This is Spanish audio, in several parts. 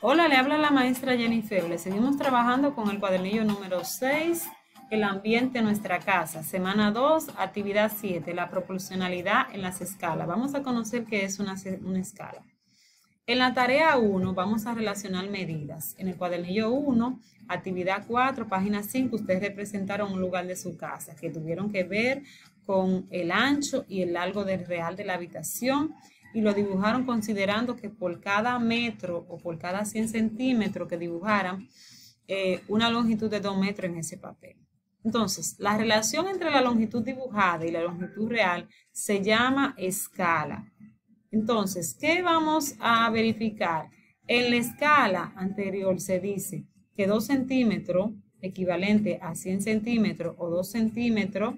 Hola, le habla la maestra Jennifer. Le seguimos trabajando con el cuadernillo número 6, el ambiente en nuestra casa. Semana 2, actividad 7, la proporcionalidad en las escalas. Vamos a conocer qué es una escala. En la tarea 1 vamos a relacionar medidas. En el cuadernillo 1, actividad 4, página 5, ustedes representaron un lugar de su casa que tuvieron que ver con el ancho y el largo del real de la habitación y lo dibujaron considerando que por cada metro o por cada 100 centímetros que dibujaran, una longitud de 2 metros en ese papel. Entonces, la relación entre la longitud dibujada y la longitud real se llama escala. Entonces, ¿qué vamos a verificar? En la escala anterior se dice que 2 centímetros equivalente a 100 centímetros o 2 centímetros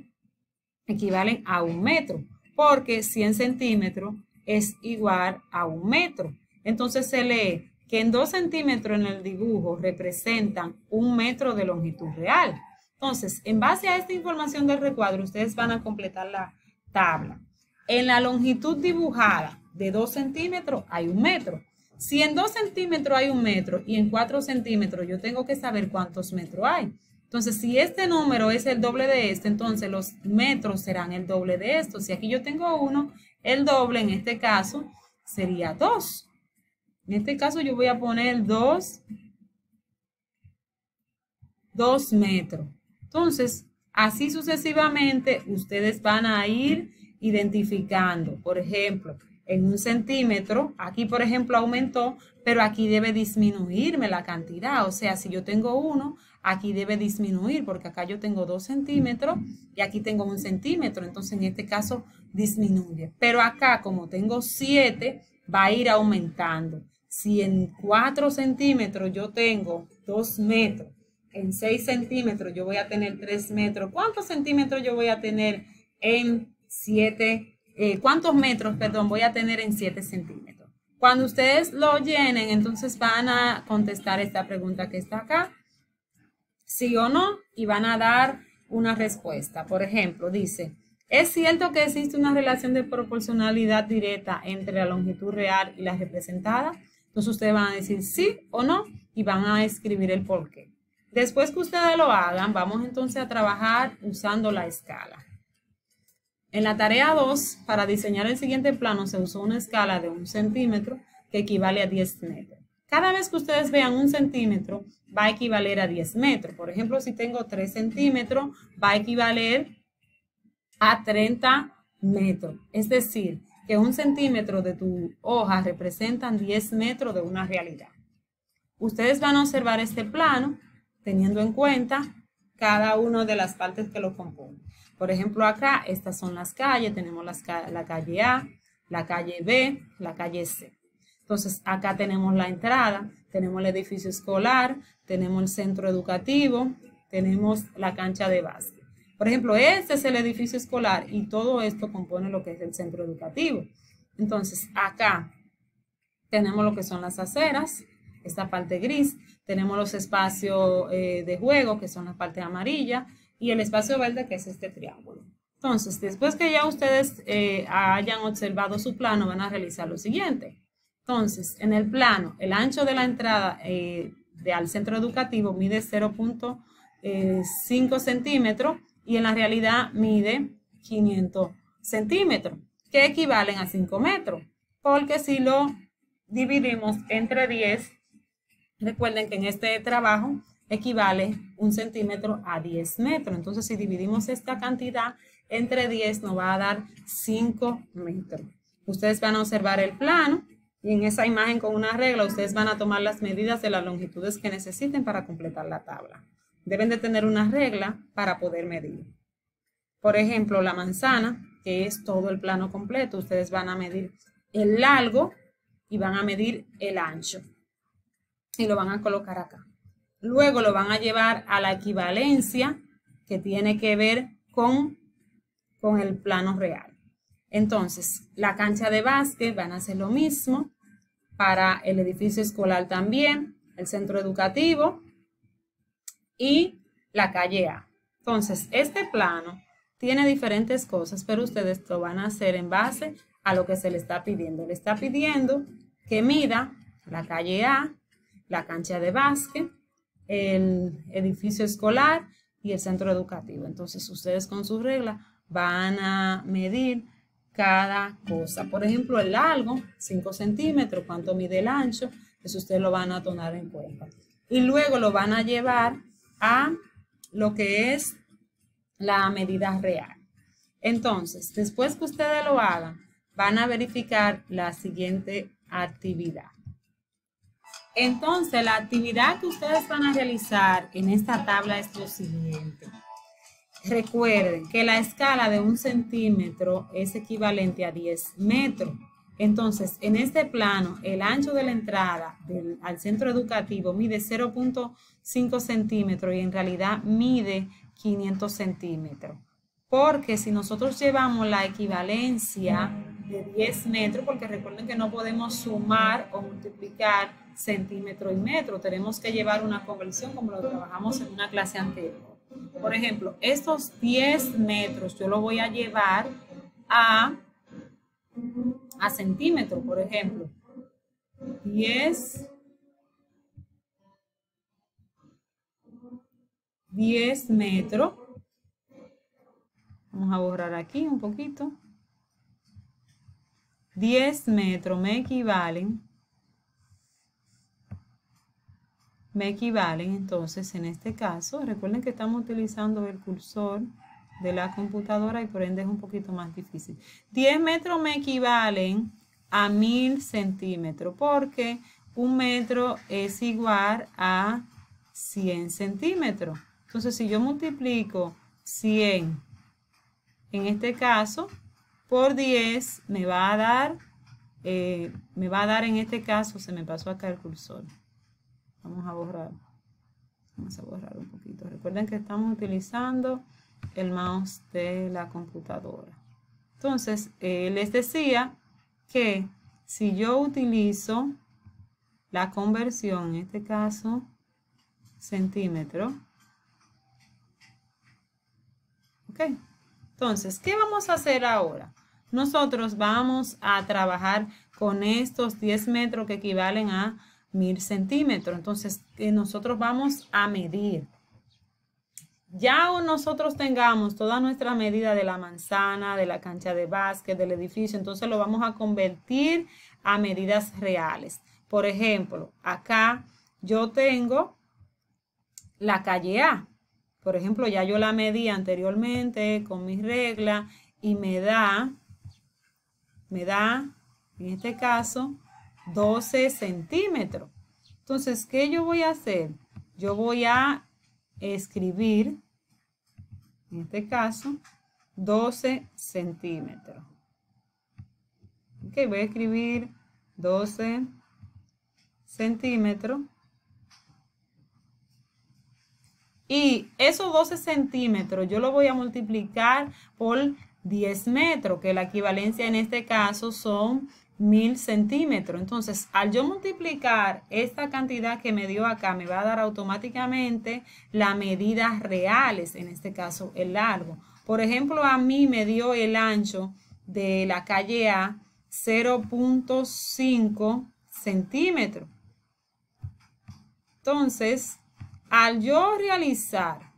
equivalen a 1 metro, porque 100 centímetros es igual a 1 metro. Entonces se lee que en 2 centímetros en el dibujo representan 1 metro de longitud real. Entonces, en base a esta información del recuadro, ustedes van a completar la tabla. En la longitud dibujada de 2 centímetros hay 1 metro. Si en 2 centímetros hay 1 metro y en 4 centímetros yo tengo que saber cuántos metros hay. Entonces, si este número es el doble de este, entonces los metros serán el doble de esto. Si aquí yo tengo 1, el doble en este caso sería 2. En este caso yo voy a poner 2 metros. Entonces, así sucesivamente, ustedes van a ir identificando. Por ejemplo, en 1 centímetro, aquí por ejemplo aumentó, pero aquí debe disminuirme la cantidad. O sea, si yo tengo 1, aquí debe disminuir, porque acá yo tengo 2 centímetros y aquí tengo 1 centímetro. Entonces, en este caso, disminuye. Pero acá, como tengo 7, va a ir aumentando. Si en 4 centímetros yo tengo 2 metros, en 6 centímetros yo voy a tener 3 metros. ¿Cuántos centímetros yo voy a tener en 7? ¿Cuántos metros, perdón, voy a tener en 7 centímetros? Cuando ustedes lo llenen, entonces van a contestar esta pregunta que está acá, sí o no, y van a dar una respuesta. Por ejemplo, dice, ¿es cierto que existe una relación de proporcionalidad directa entre la longitud real y la representada? Entonces ustedes van a decir sí o no y van a escribir el porqué. Después que ustedes lo hagan, vamos entonces a trabajar usando la escala. En la tarea 2, para diseñar el siguiente plano, se usó una escala de 1 centímetro que equivale a 10 metros. Cada vez que ustedes vean 1 centímetro, va a equivaler a 10 metros. Por ejemplo, si tengo 3 centímetros, va a equivaler a 30 metros. Es decir, que 1 centímetro de tu hoja representan 10 metros de una realidad. Ustedes van a observar este plano teniendo en cuenta cada una de las partes que lo componen. Por ejemplo, acá estas son las calles, tenemos la calle A, la calle B, la calle C. Entonces, acá tenemos la entrada, tenemos el edificio escolar, tenemos el centro educativo, tenemos la cancha de básquet. Por ejemplo, este es el edificio escolar y todo esto compone lo que es el centro educativo. Entonces, acá tenemos lo que son las aceras, esta parte gris, tenemos los espacios de juego, que son la parte amarilla, y el espacio verde, que es este triángulo. Entonces, después que ya ustedes hayan observado su plano, van a realizar lo siguiente. Entonces, en el plano, el ancho de la entrada al centro educativo mide 0.5 centímetros y en la realidad mide 500 centímetros, que equivalen a 5 metros, porque si lo dividimos entre 10, recuerden que en este trabajo equivale 1 centímetro a 10 metros. Entonces, si dividimos esta cantidad entre 10, nos va a dar 5 metros. Ustedes van a observar el plano y en esa imagen con una regla, ustedes van a tomar las medidas de las longitudes que necesiten para completar la tabla. Deben de tener una regla para poder medir. Por ejemplo, la manzana, que es todo el plano completo, ustedes van a medir el largo y van a medir el ancho. Y lo van a colocar acá. Luego lo van a llevar a la equivalencia que tiene que ver con el plano real. Entonces, la cancha de básquet van a hacer lo mismo, para el edificio escolar también, el centro educativo y la calle A. Entonces, este plano tiene diferentes cosas, pero ustedes lo van a hacer en base a lo que se le está pidiendo. Le está pidiendo que mida la calle A, la cancha de básquet, el edificio escolar y el centro educativo. Entonces ustedes con su regla van a medir cada cosa. Por ejemplo, el largo, 5 centímetros, cuánto mide el ancho, eso ustedes lo van a tomar en cuenta. Y luego lo van a llevar a lo que es la medida real. Entonces, después que ustedes lo hagan, van a verificar la siguiente actividad. Entonces, la actividad que ustedes van a realizar en esta tabla es lo siguiente. Recuerden que la escala de 1 centímetro es equivalente a 10 metros. Entonces, en este plano, el ancho de la entrada al centro educativo mide 0.5 centímetros y en realidad mide 500 centímetros. Porque si nosotros llevamos la equivalencia de 10 metros, porque recuerden que no podemos sumar o multiplicar centímetro y metro, tenemos que llevar una conversión como lo trabajamos en una clase anterior. Por ejemplo, estos 10 metros yo lo voy a llevar a centímetros, por ejemplo. 10 metros. Vamos a borrar aquí un poquito. 10 metros me equivalen entonces en este caso, recuerden que estamos utilizando el cursor de la computadora y por ende es un poquito más difícil. 10 metros me equivalen a 1000 centímetros porque 1 metro es igual a 100 centímetros. Entonces si yo multiplico 100 en este caso por 10 me va a dar en este caso, se me pasó acá el cursor. Vamos a borrar un poquito. Recuerden que estamos utilizando el mouse de la computadora. Entonces, les decía que si yo utilizo la conversión, en este caso, centímetro. Ok. Entonces, ¿qué vamos a hacer ahora? Nosotros vamos a trabajar con estos 10 metros que equivalen a 1000 centímetros. Entonces, nosotros vamos a medir. Ya nosotros tengamos toda nuestra medida de la manzana, de la cancha de básquet, del edificio, entonces lo vamos a convertir a medidas reales. Por ejemplo, acá yo tengo la calle A. Por ejemplo, ya yo la medí anteriormente con mis reglas y me da, en este caso, 12 centímetros. Entonces, ¿qué yo voy a hacer? Yo voy a escribir, en este caso, 12 centímetros. Ok, voy a escribir 12 centímetros. Y esos 12 centímetros yo lo voy a multiplicar por 10 metros, que la equivalencia en este caso son 1000 centímetros. Entonces, al yo multiplicar esta cantidad que me dio acá, me va a dar automáticamente las medidas reales, en este caso el largo. Por ejemplo, a mí me dio el ancho de la calle A 0.5 centímetros. Entonces, al yo realizar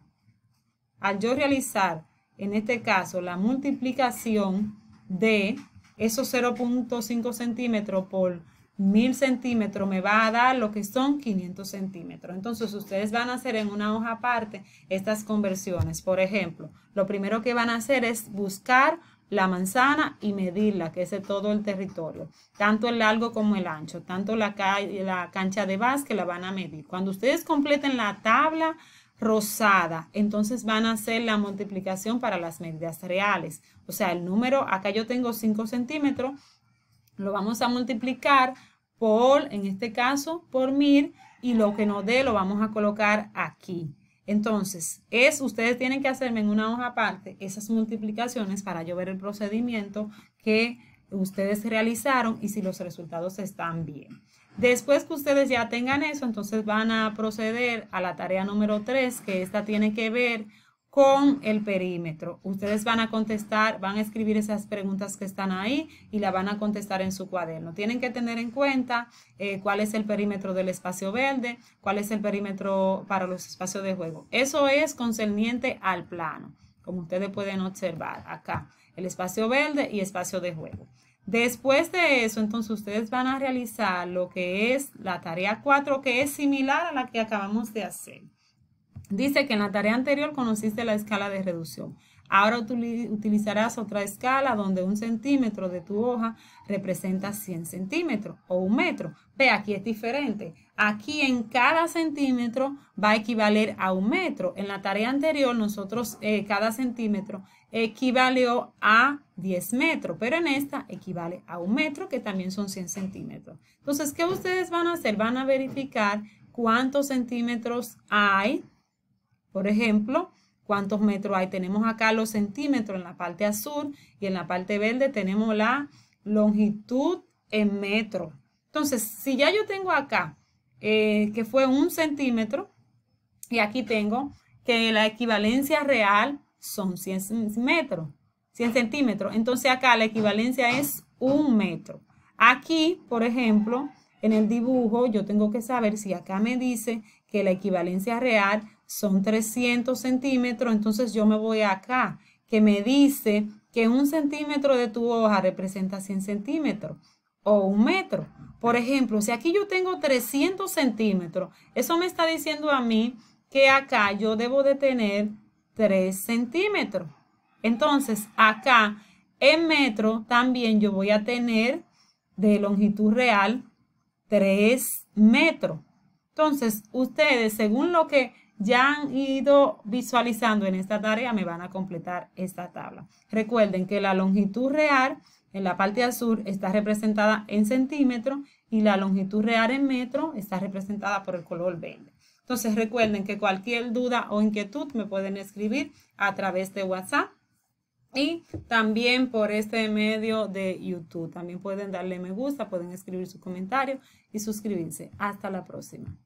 en este caso la multiplicación de esos 0.5 centímetros por 1000 centímetros me va a dar lo que son 500 centímetros. Entonces ustedes van a hacer en una hoja aparte estas conversiones. Por ejemplo, lo primero que van a hacer es buscar la manzana y medirla, que es de todo el territorio, tanto el largo como el ancho, tanto la cancha de básquet la van a medir. Cuando ustedes completen la tabla rosada, entonces van a hacer la multiplicación para las medidas reales. O sea, el número, acá yo tengo 5 centímetros, lo vamos a multiplicar por, en este caso, por 1000 y lo que nos dé lo vamos a colocar aquí. Entonces, ustedes tienen que hacerme en una hoja aparte esas multiplicaciones para yo ver el procedimiento que ustedes realizaron y si los resultados están bien. Después que ustedes ya tengan eso, entonces van a proceder a la tarea número 3, que esta tiene que ver con el perímetro. Ustedes van a contestar, van a escribir esas preguntas que están ahí y la van a contestar en su cuaderno. Tienen que tener en cuenta cuál es el perímetro del espacio verde, cuál es el perímetro para los espacios de juego. Eso es concerniente al plano, como ustedes pueden observar acá, el espacio verde y espacio de juego. Después de eso, entonces ustedes van a realizar lo que es la tarea 4, que es similar a la que acabamos de hacer. Dice que en la tarea anterior conociste la escala de reducción. Ahora utilizarás otra escala donde 1 centímetro de tu hoja representa 100 centímetros o 1 metro. Ve, aquí es diferente. Aquí en cada centímetro va a equivaler a 1 metro. En la tarea anterior nosotros cada centímetro equivalió a 10 metros, pero en esta equivale a 1 metro, que también son 100 centímetros. Entonces, ¿qué ustedes van a hacer? Van a verificar cuántos centímetros hay. Por ejemplo, ¿cuántos metros hay? Tenemos acá los centímetros en la parte azul y en la parte verde tenemos la longitud en metro. Entonces, si ya yo tengo acá que fue 1 centímetro y aquí tengo que la equivalencia real son 100 metros, 100 centímetros. Entonces acá la equivalencia es 1 metro. Aquí, por ejemplo, en el dibujo yo tengo que saber si acá me dice que la equivalencia real son 300 centímetros, entonces yo me voy acá, que me dice que 1 centímetro de tu hoja representa 100 centímetros o 1 metro. Por ejemplo, si aquí yo tengo 300 centímetros, eso me está diciendo a mí que acá yo debo de tener 3 centímetros. Entonces, acá en metro también yo voy a tener de longitud real 3 metros. Entonces, ustedes, según lo que ya han ido visualizando en esta tarea, me van a completar esta tabla. Recuerden que la longitud real en la parte azul está representada en centímetros y la longitud real en metro está representada por el color verde. Entonces, recuerden que cualquier duda o inquietud me pueden escribir a través de WhatsApp y también por este medio de YouTube. También pueden darle me gusta, pueden escribir su comentario y suscribirse. Hasta la próxima.